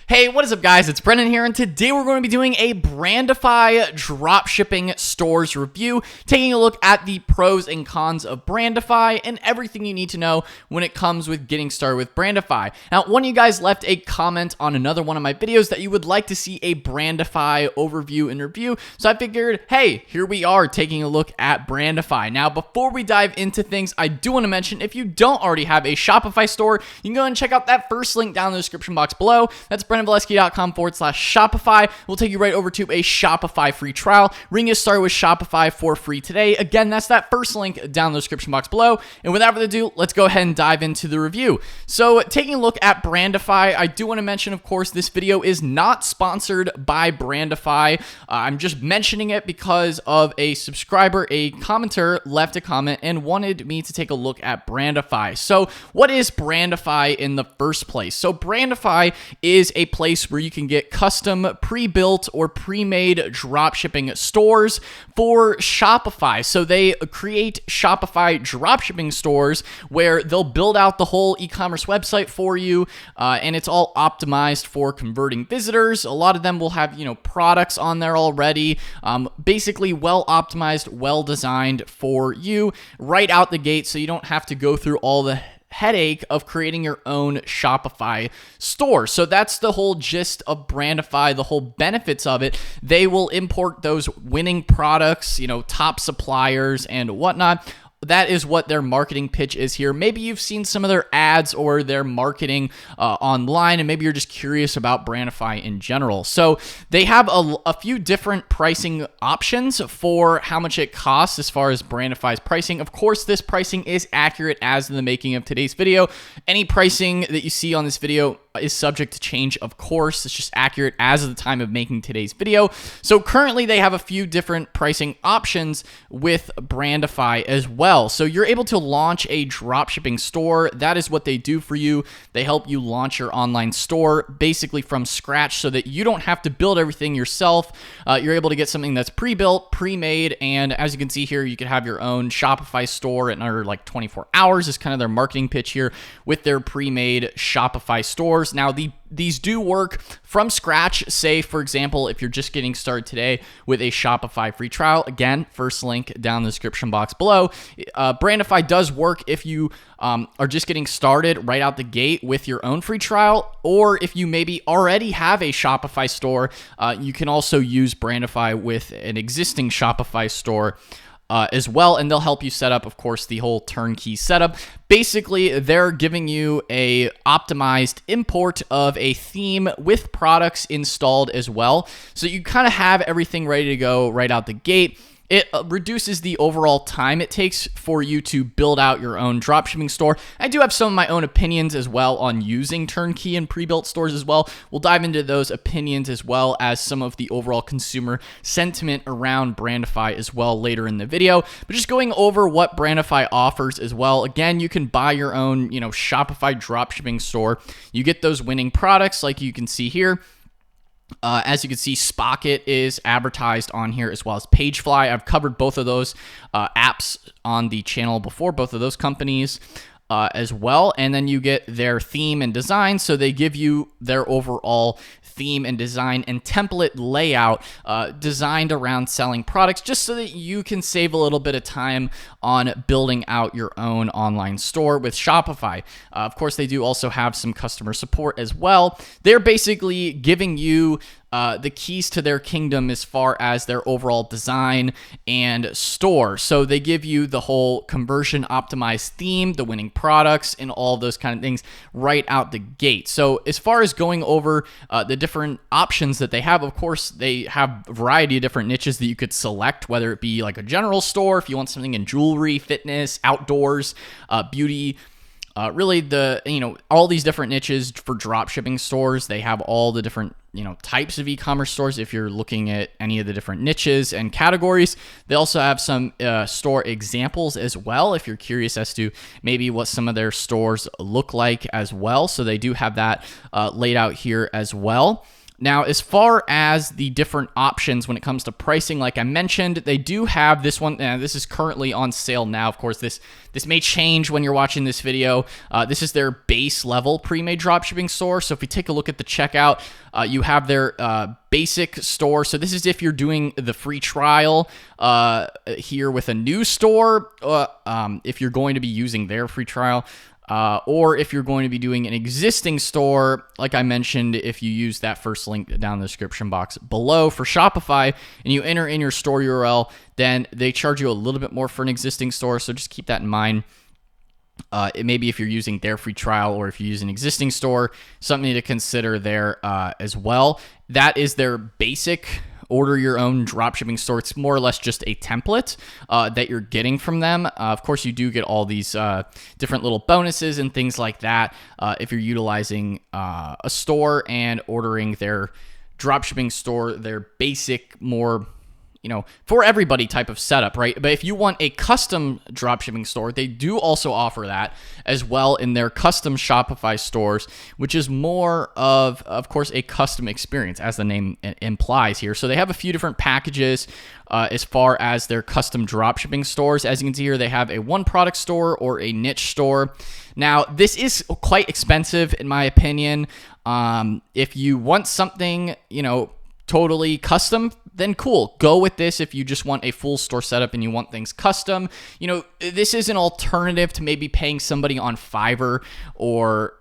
Hey, what is up guys? It's Brendan here, and today we're going to be doing a Brandify dropshipping stores review, taking a look at the pros and cons of Brandify and everything you need to know when it comes with getting started with Brandify. Now, one of you guys left a comment on another one of my videos that you would like to see a Brandify overview and review, so I figured, hey, here we are taking a look at Brandify. Now, before we dive into things, I do want to mention, if you don't already have a Shopify store, you can go and check out that first link down in the description box below. That's brandavaleski.com/Shopify. We'll take you right over to a Shopify free trial. We're going to get started with Shopify for free today. Again, that's that first link down in the description box below. And without further ado, let's go ahead and dive into the review. So taking a look at Brandify, I do want to mention, of course, this video is not sponsored by Brandify. I'm just mentioning it because of a subscriber, a commenter, left a comment and wanted me to take a look at Brandify. So what is Brandify in the first place? So Brandify is a place where you can get custom pre-built or pre-made dropshipping stores for Shopify. So they create Shopify dropshipping stores where they'll build out the whole e-commerce website for you, and it's all optimized for converting visitors. A lot of them will have, products on there already, basically well optimized, well designed for you right out the gate, so you don't have to go through all the headache of creating your own Shopify store. So that's the whole gist of Brandify, the whole benefits of it. They will import those winning products, top suppliers and whatnot. That is what their marketing pitch is here. Maybe you've seen some of their ads or their marketing online, and maybe you're just curious about Brandify in general. So they have a few different pricing options for how much it costs as far as Brandify's pricing. Of course, this pricing is accurate as in the making of today's video. Any pricing that you see on this video is subject to change, of course. It's just accurate as of the time of making today's video. So currently they have a few different pricing options with Brandify as well. So you're able to launch a dropshipping store. That is what they do for you. They help you launch your online store basically from scratch so that you don't have to build everything yourself. You're able to get something that's pre-built, pre-made, and as you can see here, you could have your own Shopify store in under like 24 hours is kind of their marketing pitch here with their pre-made Shopify stores. Now, these do work from scratch. Say, for example, if you're just getting started today with a Shopify free trial, again, first link down in the description box below. Brandify does work if you are just getting started right out the gate with your own free trial, or if you maybe already have a Shopify store, you can also use Brandify with an existing Shopify store as well, and they'll help you set up, of course, the whole turnkey setup. Basically, they're giving you a optimized import of a theme with products installed as well, so you kind of have everything ready to go right out the gate. It reduces the overall time it takes for you to build out your own dropshipping store. I do have some of my own opinions as well on using turnkey and pre-built stores as well. We'll dive into those opinions as well as some of the overall consumer sentiment around Brandify as well later in the video. But just going over what Brandify offers as well. Again, you can buy your own, Shopify dropshipping store. You get those winning products like you can see here. As you can see, Spocket is advertised on here as well as Pagefly. I've covered both of those apps on the channel before, both of those companies as well. And then you get their theme and design. So they give you their overall theme and design and template layout designed around selling products, just so that you can save a little bit of time on building out your own online store with Shopify. Of course, they do also have some customer support as well. They're basically giving you the keys to their kingdom as far as their overall design and store. So they give you the whole conversion optimized theme, the winning products, and all those kind of things right out the gate. So as far as going over the different options that they have, of course, they have a variety of different niches that you could select, whether it be like a general store, if you want something in jewelry, fitness, outdoors, beauty, really all these different niches for drop shipping stores. They have all the different types of e-commerce stores if you're looking at any of the different niches and categories. They also have some store examples as well if you're curious as to maybe what some of their stores look like as well. So they do have that laid out here as well. Now, as far as the different options when it comes to pricing, like I mentioned, they do have this one. This is currently on sale now. Of course, this may change when you're watching this video. This is their base level pre-made dropshipping store. So if we take a look at the checkout, you have their basic store. So this is if you're doing the free trial here with a new store, if you're going to be using their free trial. Or if you're going to be doing an existing store, like I mentioned, if you use that first link down in the description box below for Shopify and you enter in your store URL, then they charge you a little bit more for an existing store. So just keep that in mind. Maybe if you're using their free trial or if you use an existing store, something to consider there as well. That is their basic order your own dropshipping store. It's more or less just a template that you're getting from them. Of course, you do get all these different little bonuses and things like that if you're utilizing a store and ordering their dropshipping store, their basic, more for everybody type of setup, right? But if you want a custom dropshipping store, they do also offer that as well in their custom Shopify stores, which is more of course, a custom experience, as the name implies here. So they have a few different packages as far as their custom dropshipping stores. As you can see here, they have a one product store or a niche store. Now, this is quite expensive in my opinion. If you want something, totally custom, then cool, go with this. If you just want a full store setup and you want things custom, this is an alternative to maybe paying somebody on Fiverr or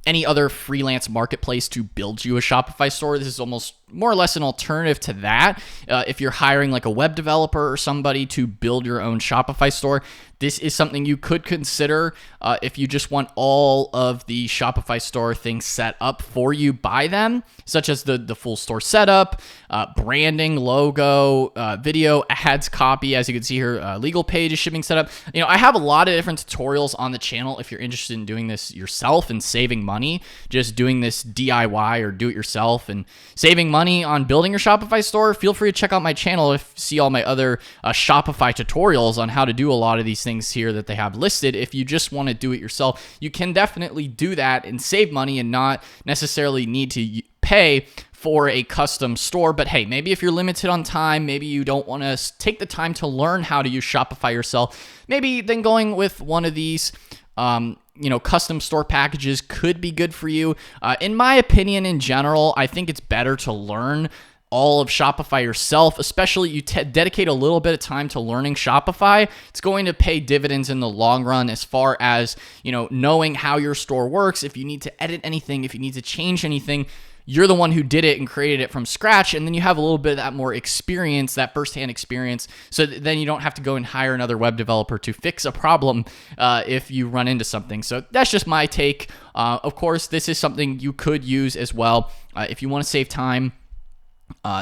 any other freelance marketplace to build you a Shopify store. This is almost more or less an alternative to that. If you're hiring like a web developer or somebody to build your own Shopify store, this is something you could consider if you just want all of the Shopify store things set up for you by them, such as the full store setup, branding, logo, video, ads, copy, as you can see here, legal pages, shipping setup. I have a lot of different tutorials on the channel if you're interested in doing this yourself and saving money, just doing this DIY or do it yourself and saving money on building your Shopify store. Feel free to check out my channel to see all my other Shopify tutorials on how to do a lot of these things here that they have listed. If you just want to do it yourself, you can definitely do that and save money and not necessarily need to pay for a custom store. But hey, maybe if you're limited on time, maybe you don't want to take the time to learn how to use Shopify yourself, maybe then going with one of these custom store packages could be good for you. In my opinion, in general, I think it's better to learn all of Shopify yourself, especially you dedicate a little bit of time to learning Shopify. It's going to pay dividends in the long run as far as, knowing how your store works. If you need to edit anything, if you need to change anything, you're the one who did it and created it from scratch, and then you have a little bit of that more experience, that firsthand experience, so then you don't have to go and hire another web developer to fix a problem if you run into something. So that's just my take. Of course, this is something you could use as well. If you want to save time,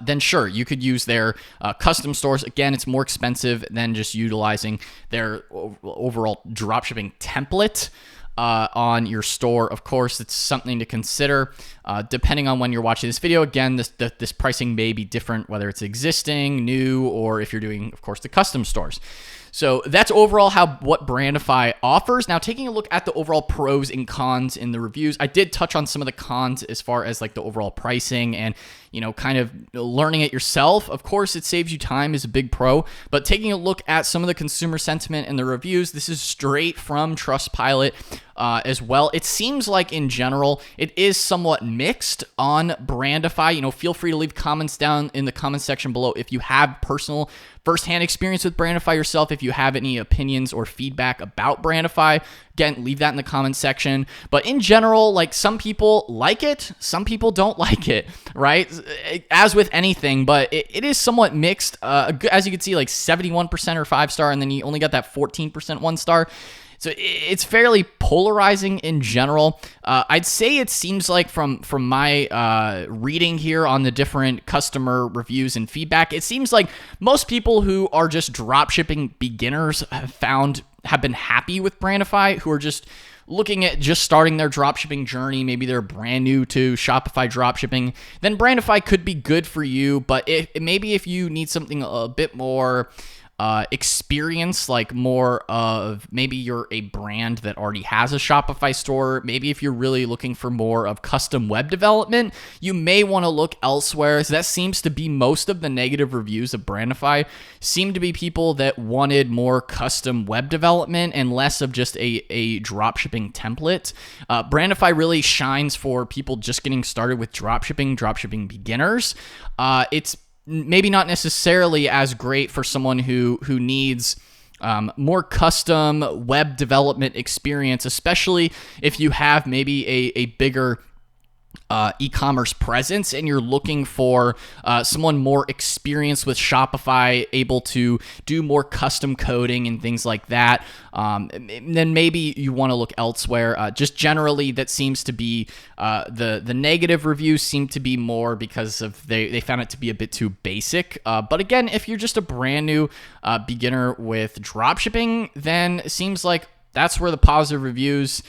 then sure, you could use their custom stores. Again, it's more expensive than just utilizing their overall dropshipping template on your store. Of course, it's something to consider depending on when you're watching this video. Again, this pricing may be different, whether it's existing, new, or if you're doing, of course, the custom stores. So that's overall what Brandify offers. Now, taking a look at the overall pros and cons in the reviews, I did touch on some of the cons as far as like the overall pricing and, kind of learning it yourself. Of course, it saves you time is a big pro, but taking a look at some of the consumer sentiment in the reviews, this is straight from Trustpilot as well. It seems like in general, it is somewhat mixed on Brandify. Feel free to leave comments down in the comment section below if you have personal firsthand experience with Brandify yourself. If you have any opinions or feedback about Brandify, again, leave that in the comment section. But in general, like, some people like it, some people don't like it, right? As with anything, but it is somewhat mixed. As you can see, like 71% are 5-star, and then you only got that 14% 1-star. So it's fairly polarizing in general. I'd say it seems like from my reading here on the different customer reviews and feedback, it seems like most people who are just dropshipping beginners have been happy with Brandify, who are just looking at just starting their dropshipping journey. Maybe they're brand new to Shopify dropshipping, then Brandify could be good for you. But maybe if you need something a bit more experience, like more of maybe you're a brand that already has a Shopify store. Maybe if you're really looking for more of custom web development, you may want to look elsewhere. So that seems to be most of the negative reviews of Brandify seem to be people that wanted more custom web development and less of just a dropshipping template. Brandify really shines for people just getting started with dropshipping beginners. It's maybe not necessarily as great for someone who needs more custom web development experience, especially if you have maybe a bigger e-commerce presence and you're looking for someone more experienced with Shopify, able to do more custom coding and things like that. Then maybe you want to look elsewhere. Just generally, that seems to be the negative reviews seem to be more because of they found it to be a bit too basic. But again, if you're just a brand new beginner with dropshipping, then it seems like that's where the positive reviews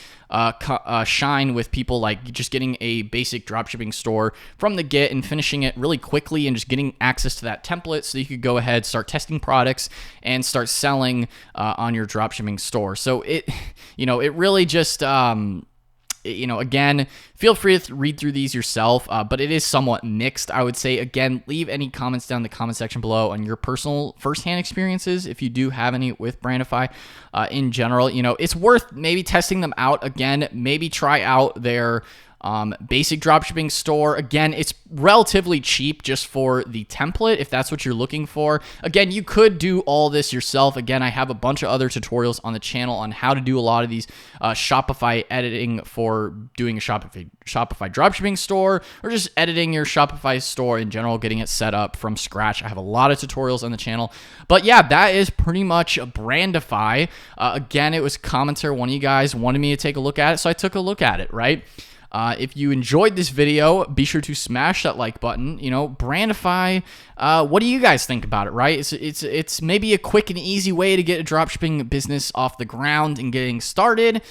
shine, with people like just getting a basic dropshipping store from the get and finishing it really quickly and just getting access to that template so you could go ahead, start testing products and start selling on your dropshipping store. So it really just again, feel free to read through these yourself, but it is somewhat mixed, I would say. Again, leave any comments down in the comment section below on your personal firsthand experiences, if you do have any with Brandify. In general, it's worth maybe testing them out again. Maybe try out their basic dropshipping store. Again, it's relatively cheap just for the template if that's what you're looking for. Again, you could do all this yourself. Again, I have a bunch of other tutorials on the channel on how to do a lot of these Shopify editing for doing a Shopify dropshipping store, or just editing your Shopify store in general, getting it set up from scratch. I have a lot of tutorials on the channel. But yeah, that is pretty much Brandify. Again, it was a commenter. One of you guys wanted me to take a look at it, so I took a look at it, right? If you enjoyed this video, be sure to smash that like button. Brandify, what do you guys think about it, right? It's maybe a quick and easy way to get a dropshipping business off the ground and getting started.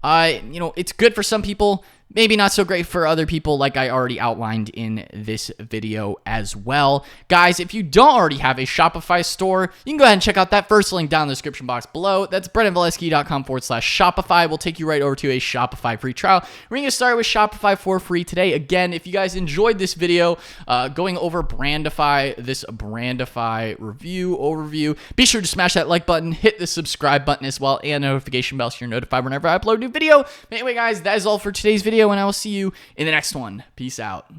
It's good for some people, maybe not so great for other people, like I already outlined in this video as well. Guys, if you don't already have a Shopify store, you can go ahead and check out that first link down in the description box below. That's brandonvalesky.com/Shopify. We'll take you right over to a Shopify free trial. We're going to get started with Shopify for free today. Again, if you guys enjoyed this video, going over Brandify, this Brandify review overview, be sure to smash that like button, hit the subscribe button as well, and notification bell so you're notified whenever I upload a new video. But anyway, guys, that is all for today's video, and I will see you in the next one. Peace out.